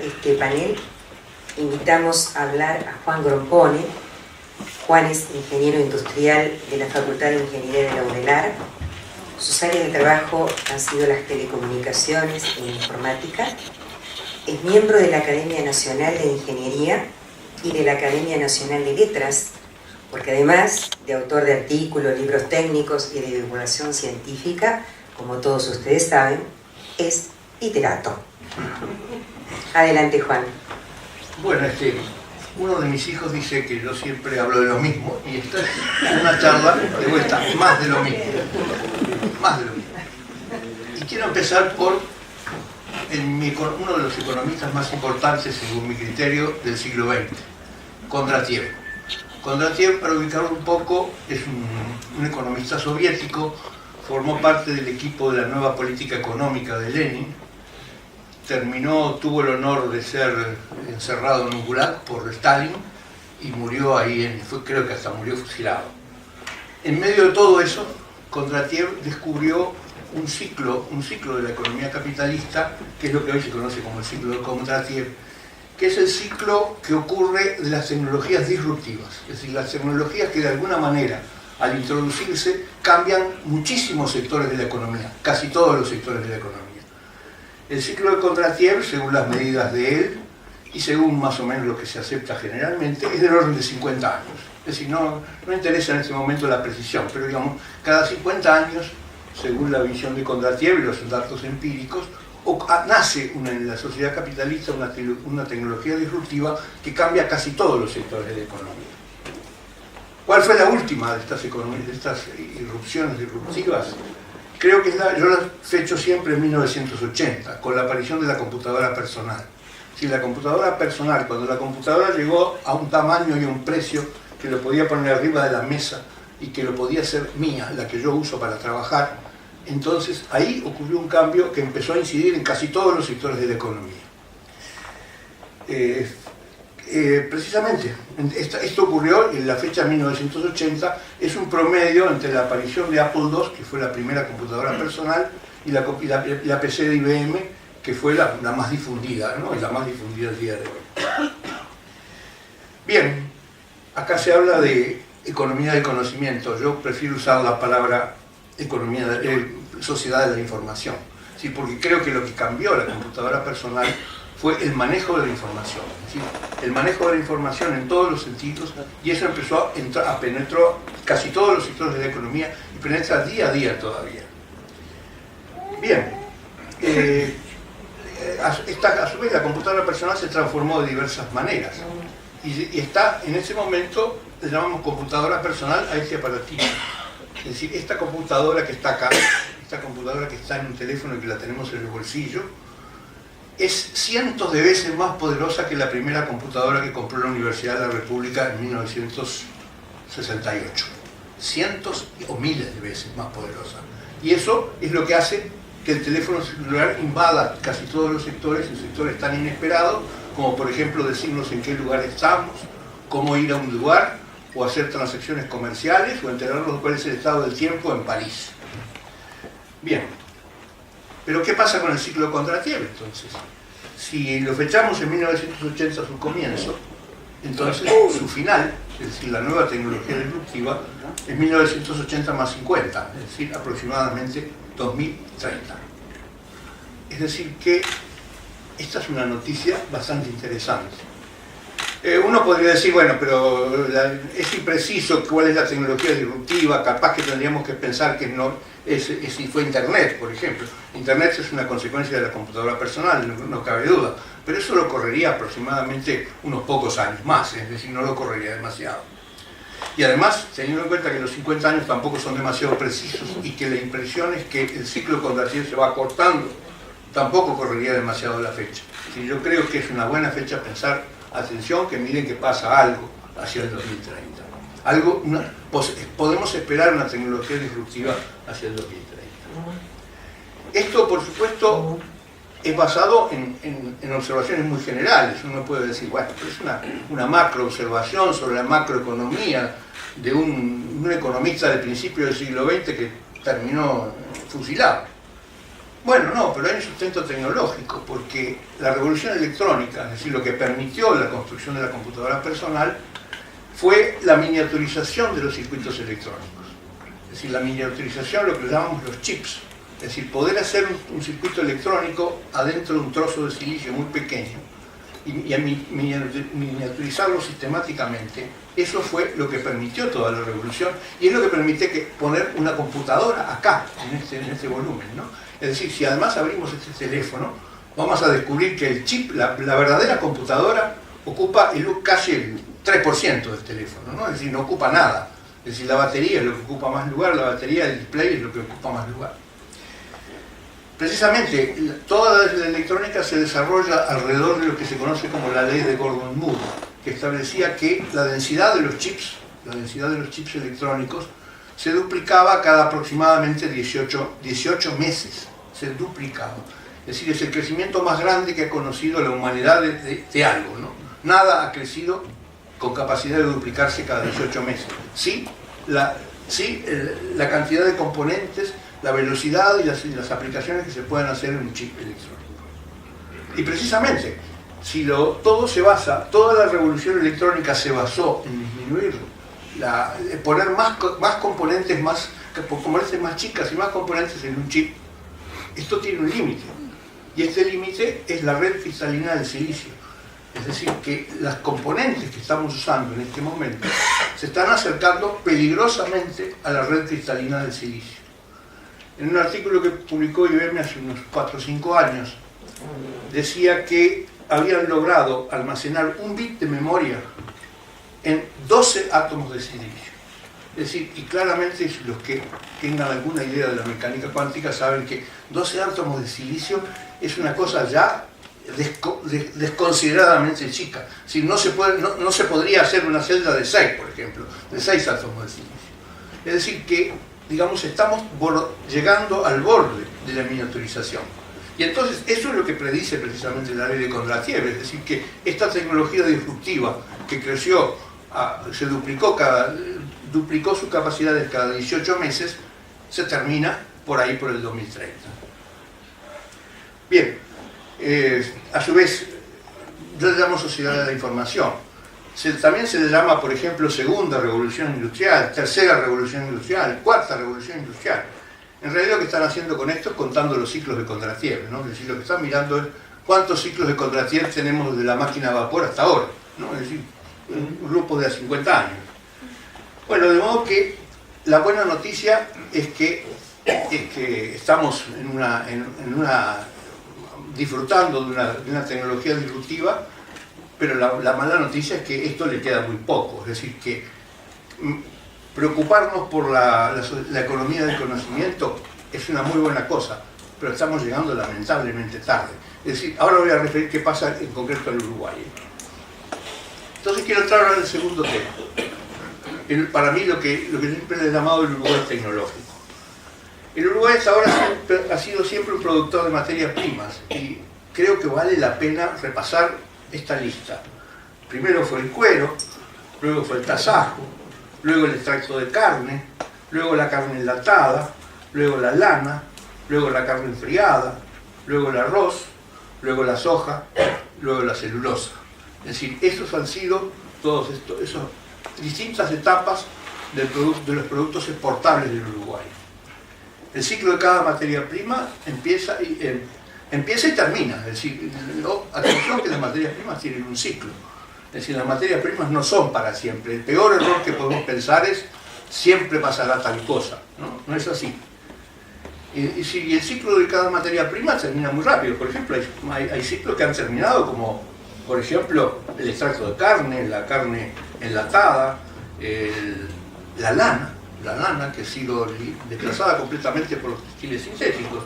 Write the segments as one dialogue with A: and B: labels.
A: este panel invitamos a hablar a Juan Grompone. Juan es ingeniero industrial de la Facultad de Ingeniería de la UDELAR. Sus áreas de trabajo han sido las telecomunicaciones e informática. Es miembro de la Academia Nacional de Ingeniería y de la Academia Nacional de Letras, porque además de autor de artículos, libros técnicos y de divulgación científica, como todos ustedes saben, es literato. Adelante, Juan.
B: Bueno, uno de mis hijos dice que yo siempre hablo de lo mismo, y esta es una charla de vuelta, más de lo mismo. Más de lo mismo. Y quiero empezar por uno de los economistas más importantes, según mi criterio, del siglo XX, Kondratiev. Kondratiev, para ubicarlo un poco, es un economista soviético, formó parte del equipo de la nueva política económica de Lenin, tuvo el honor de ser encerrado en un gulag por Stalin y murió ahí, creo que hasta murió fusilado. En medio de todo eso, Kondratiev descubrió un ciclo de la economía capitalista, que es lo que hoy se conoce como el ciclo de Kondratiev, que es el ciclo que ocurre de las tecnologías disruptivas, es decir, las tecnologías que de alguna manera, al introducirse, cambian muchísimos sectores de la economía, casi todos los sectores de la economía. El ciclo de Kondratiev, según las medidas de él, y según más o menos lo que se acepta generalmente, es del orden de 50 años. Es decir, no interesa en este momento la precisión, pero digamos, cada 50 años, según la visión de Kondratiev y los datos empíricos, nace en la sociedad capitalista una tecnología disruptiva que cambia casi todos los sectores de la economía. ¿Cuál fue la última de estas irrupciones disruptivas? Creo que yo la fecho siempre en 1980, con la aparición de la computadora personal. Si la computadora personal, cuando la computadora llegó a un tamaño y a un precio que lo podía poner arriba de la mesa y que lo podía ser mía, la que yo uso para trabajar, entonces ahí ocurrió un cambio que empezó a incidir en casi todos los sectores de la economía. Precisamente, esto ocurrió en la fecha 1980, es un promedio entre la aparición de Apple II, que fue la primera computadora personal, y la PC de IBM, que fue la más difundida, ¿no? Y la más difundida el día de hoy. Bien, acá se habla de economía del conocimiento. Yo prefiero usar la palabra sociedad de la información, ¿sí? Porque creo que lo que cambió la computadora personal fue el manejo de la información, ¿sí? El manejo de la información en todos los sentidos, y eso empezó a penetrar casi todos los sectores de la economía y penetra día a día todavía. Bien, a su vez la computadora personal se transformó de diversas maneras y está en ese momento, le llamamos computadora personal a este aparatito. Es decir, esta computadora que está acá, esta computadora que está en un teléfono y que la tenemos en el bolsillo, es cientos de veces más poderosa que la primera computadora que compró la Universidad de la República en 1968. Cientos o miles de veces más poderosa. Y eso es lo que hace que el teléfono celular invada casi todos los sectores, en sectores tan inesperados, como por ejemplo decirnos en qué lugar estamos, cómo ir a un lugar, o hacer transacciones comerciales, o enterarnos de cuál es el estado del tiempo en París. Bien. Pero ¿qué pasa con el ciclo de Kondratiev entonces? Si lo fechamos en 1980 su comienzo, entonces su final, es decir, la nueva tecnología disruptiva, es 1980 más 50, es decir, aproximadamente 2030. Es decir que esta es una noticia bastante interesante. Uno podría decir, bueno, pero es impreciso cuál es la tecnología disruptiva, capaz que tendríamos que pensar que no si fue Internet, por ejemplo. Internet es una consecuencia de la computadora personal, no cabe duda, pero eso lo correría aproximadamente unos pocos años más, es decir, no lo correría demasiado. Y además, teniendo en cuenta que los 50 años tampoco son demasiado precisos y que la impresión es que el ciclo Kondratiev se va acortando, tampoco correría demasiado la fecha. Y yo creo que es una buena fecha pensar, atención, que miren que pasa algo hacia el 2030. Podemos esperar una tecnología disruptiva hacia el 2030. Esto, por supuesto, es basado en observaciones muy generales. Uno puede decir, bueno, es una macro observación sobre la macroeconomía de un economista del principio del siglo XX que terminó fusilado. Bueno, no, pero hay un sustento tecnológico, porque la revolución electrónica, es decir, lo que permitió la construcción de la computadora personal, fue la miniaturización de los circuitos electrónicos. Es decir, la miniaturización, lo que llamamos los chips. Es decir, poder hacer un circuito electrónico adentro de un trozo de silicio muy pequeño y miniaturizarlo sistemáticamente. Eso fue lo que permitió toda la revolución y es lo que permite poner una computadora acá, en este volumen, ¿no? Es decir, si además abrimos este teléfono, vamos a descubrir que el chip, la verdadera computadora, ocupa casi el 3% del teléfono, ¿no? Es decir, no ocupa nada. Es decir, la batería es lo que ocupa más lugar, la batería del display es lo que ocupa más lugar. Precisamente, toda la electrónica se desarrolla alrededor de lo que se conoce como la ley de Gordon-Moore, que establecía que la densidad de los chips electrónicos se duplicaba cada aproximadamente 18 meses. Se duplicaba. Es decir, es el crecimiento más grande que ha conocido la humanidad de algo, ¿no? Nada ha crecido con capacidad de duplicarse cada 18 meses. Sí, la cantidad de componentes, la velocidad y las aplicaciones que se pueden hacer en un chip electrónico. Y precisamente, si toda la revolución electrónica se basó en disminuir, poner más componentes más chicas y más componentes en un chip, esto tiene un límite. Y este límite es la red cristalina del silicio. Es decir, que las componentes que estamos usando en este momento se están acercando peligrosamente a la red cristalina del silicio. En un artículo que publicó IBM hace unos 4 o 5 años, decía que habían logrado almacenar 1 bit de memoria en 12 átomos de silicio. Es decir, y claramente los que tengan alguna idea de la mecánica cuántica saben que 12 átomos de silicio es una cosa ya desconsideradamente chica. Si no se podría hacer una celda de 6, por ejemplo, de 6 átomos de silicio. Es decir, que, digamos, estamos llegando al borde de la miniaturización. Y entonces eso es lo que predice precisamente la ley de Kondratiev, es decir, que esta tecnología disruptiva que creció, se duplicó sus capacidades cada 18 meses, se termina por ahí por el 2030. Bien, a su vez, yo le llamo sociedad de la información. También se le llama, por ejemplo, segunda revolución industrial, tercera revolución industrial, cuarta revolución industrial. En realidad lo que están haciendo con esto es contando los ciclos de Kondratiev, ¿no? Es decir, lo que están mirando es cuántos ciclos de Kondratiev tenemos desde la máquina a vapor hasta ahora, ¿no? Es decir, un grupo de 50 años. Bueno, de modo que la buena noticia es que estamos disfrutando de una tecnología disruptiva, pero la mala noticia es que esto le queda muy poco. Es decir, que preocuparnos por la economía del conocimiento es una muy buena cosa, pero estamos llegando lamentablemente tarde. Es decir, ahora voy a referir qué pasa en concreto en Uruguay. Entonces quiero entrar ahora en el segundo tema. Para mí lo que siempre le he llamado el Uruguay tecnológico. El Uruguay hasta ahora ha sido siempre un productor de materias primas y creo que vale la pena repasar esta lista. Primero fue el cuero, luego fue el tasajo, luego el extracto de carne, luego la carne enlatada, luego la lana, luego la carne enfriada, luego el arroz, luego la soja, luego la celulosa. Es decir, estos han sido todas esas distintas etapas de los productos exportables del Uruguay. El ciclo de cada materia prima empieza y termina. Es decir, atención que las materias primas tienen un ciclo. Es decir, las materias primas no son para siempre. El peor error que podemos pensar es siempre pasará tal cosa. No es así. Y el ciclo de cada materia prima termina muy rápido. Por ejemplo, hay ciclos que han terminado como, por ejemplo, el extracto de carne, la carne enlatada, la lana que ha sido desplazada completamente por los textiles sintéticos.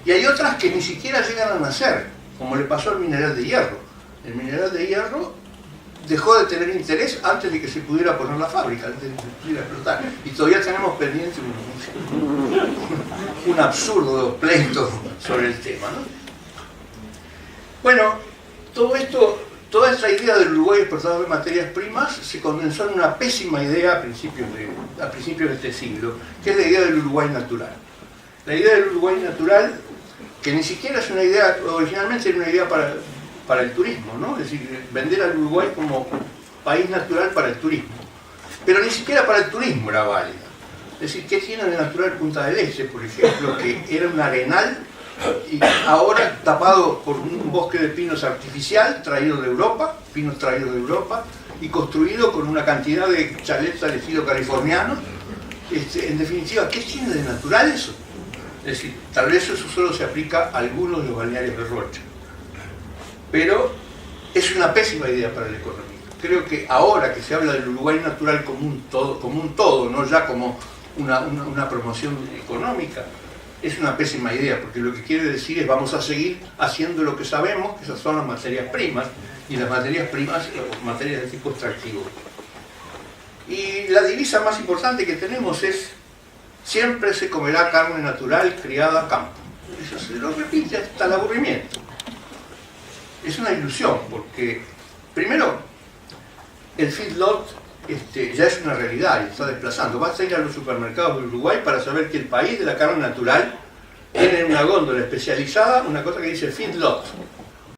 B: Y hay otras que ni siquiera llegan a nacer, como le pasó al mineral de hierro. El mineral de hierro dejó de tener interés antes de que se pudiera poner la fábrica, antes de que se pudiera explotar. Y todavía tenemos pendiente un absurdo pleito sobre el tema, ¿no? Bueno, toda esta idea del Uruguay exportador de materias primas se condensó en una pésima idea a principios de este siglo, que es la idea del Uruguay natural. La idea del Uruguay natural que ni siquiera es una idea, originalmente era una idea para el turismo, ¿no? Es decir, vender al Uruguay como país natural para el turismo. Pero ni siquiera para el turismo era válida. Es decir, ¿qué tiene de natural Punta del Este, por ejemplo, que era un arenal y ahora tapado por un bosque de pinos artificial traído de Europa, pinos traídos de Europa, y construido con una cantidad de chalets al estilo californiano? En definitiva, ¿qué tiene de natural eso? Es decir, tal vez eso solo se aplica a algunos de los balnearios de Rocha. Pero es una pésima idea para la economía. Creo que ahora que se habla del Uruguay natural como un todo, no ya como una promoción económica, es una pésima idea, porque lo que quiere decir es vamos a seguir haciendo lo que sabemos, que esas son las materias primas, y las materias primas, materias de tipo extractivo. Y la divisa más importante que tenemos es: siempre se comerá carne natural criada a campo. Eso se lo repite hasta el aburrimiento. Es una ilusión, porque primero el feedlot ya es una realidad y está desplazando. Basta ir a los supermercados de Uruguay para saber que el país de la carne natural tiene en una góndola especializada una cosa que dice feedlot.